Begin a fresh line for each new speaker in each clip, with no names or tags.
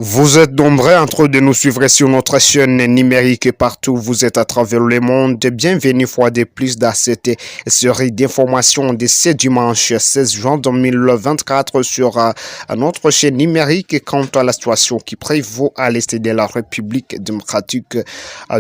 Vous êtes nombreux en train de nous suivre sur notre chaîne numérique et partout où vous êtes à travers le monde. Bienvenue fois de plus dans cette série d'informations de ce dimanche 16 juin 2024 sur notre chaîne numérique quant à la situation qui prévaut à l'est de la République démocratique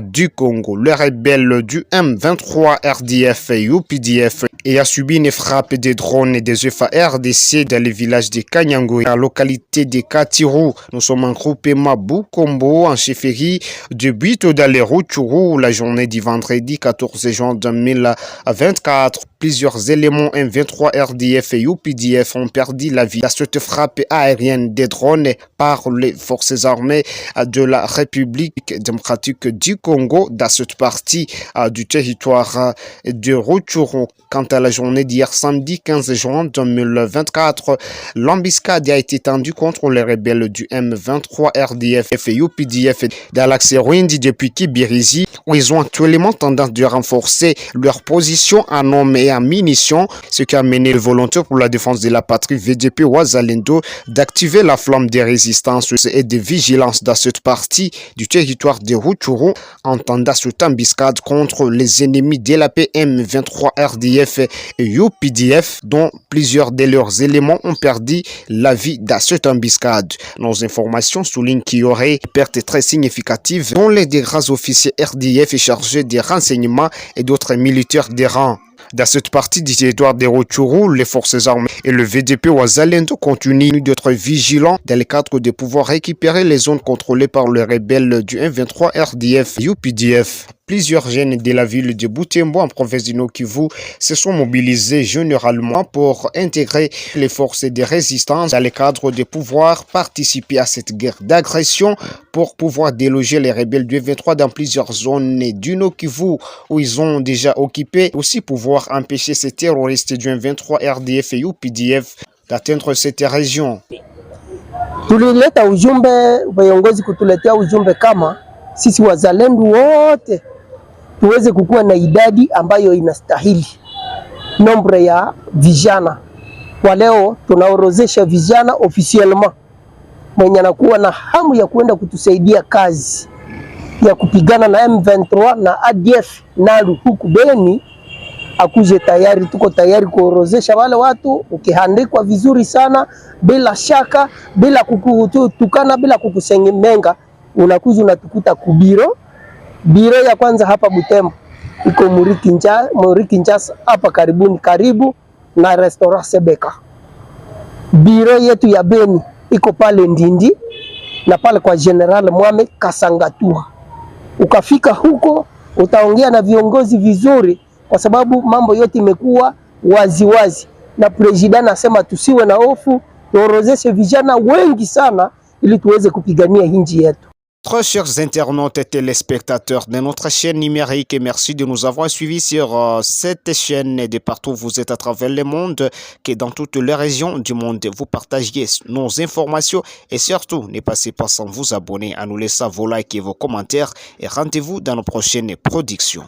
du Congo. Le rebelle du M23 RDF et UPDF a subi une frappe des drones et des FARDC dans le village de Kanyango, la localité de Katirou. Nous sommes en groupement Bukombo en chefferie de Buito dans les Rutshuru la journée du vendredi 14 juin 2024. Plusieurs éléments M23 RDF et UPDF ont perdu la vie à cette frappe aérienne des drones par les forces armées de la République démocratique du Congo dans cette partie du territoire de Rutshuru. Quant à la journée d'hier samedi 15 juin 2024, l'embuscade a été tendue contre les rebelles du M23 RDF et UPDF dans l'axe Rwindi depuis Kibirizi, où ils ont actuellement tendance de renforcer leur position en hommes et en munitions, ce qui a mené les volontaires pour la défense de la patrie VDP Wazalendo d'activer la flamme de résistance et de vigilance dans cette partie du territoire de Rutshuru en tendant cette embuscade contre les ennemis de la PM23 RDF et UPDF, dont plusieurs de leurs éléments ont perdu la vie dans cette embuscade. Nos informations soulignent qu'il y aurait des pertes très significatives, dont les des grands officiers RDF chargés des renseignements et d'autres militaires des rangs. Dans cette partie du territoire de Rutshuru, les forces armées et le VDP Wazalendo continuent d'être vigilants dans le cadre de pouvoir récupérer les zones contrôlées par les rebelles du M23 RDF et UPDF. Plusieurs jeunes de la ville de Butembo en province du Nord-Kivu se sont mobilisés généralement pour intégrer les forces de résistance dans le cadre de pouvoir participer à cette guerre d'agression pour pouvoir déloger les rebelles du M23 dans plusieurs zones du Nord-Kivu où ils ont déjà occupé, aussi pouvoir empêcher ces terroristes du M23 RDF et UPDF d'atteindre cette région.
Tulileta ujumbe, viongozi kutuletea ujumbe kama sisi wazalendo wote tuweze kukua na idadi ambayo inastahili nombre ya vijana. Kwa leo tunaorozesha vijana officiellement mwenye anakuwa na hamu ya kuenda kutusaidia kazi ya kupigana na M23 na ADF nalu huku Beni akuje tayari. Tuko tayari kuorozesha wale watu, ukihandikwa vizuri sana bila shaka, bila kukutukana, bila kukusengemenga, unakuja unatukuta kubiro biro ya kwanza hapa Butembo iko Muri Kinshasa hapa karibu na restaurant Sebeka. Biro yetu ya Beni iko pale Ndindi na pale kwa General Mwame Kasangatua. Ukafika huko utaongea na viongozi vizuri, kwa sababu mambo yote imekuwa waziwazi na president anasema tusiwe na hofu, tuorozeshe vijana wengi sana ili tuweze kupigania nchi yetu.
Très chers internautes et téléspectateurs de notre chaîne numérique, merci de nous avoir suivis sur cette chaîne et de partout où vous êtes à travers le monde, que dans toutes les régions du monde, vous partagiez nos informations et surtout, ne passez pas sans vous abonner, à nous laisser vos likes et vos commentaires et rendez-vous dans nos prochaines productions.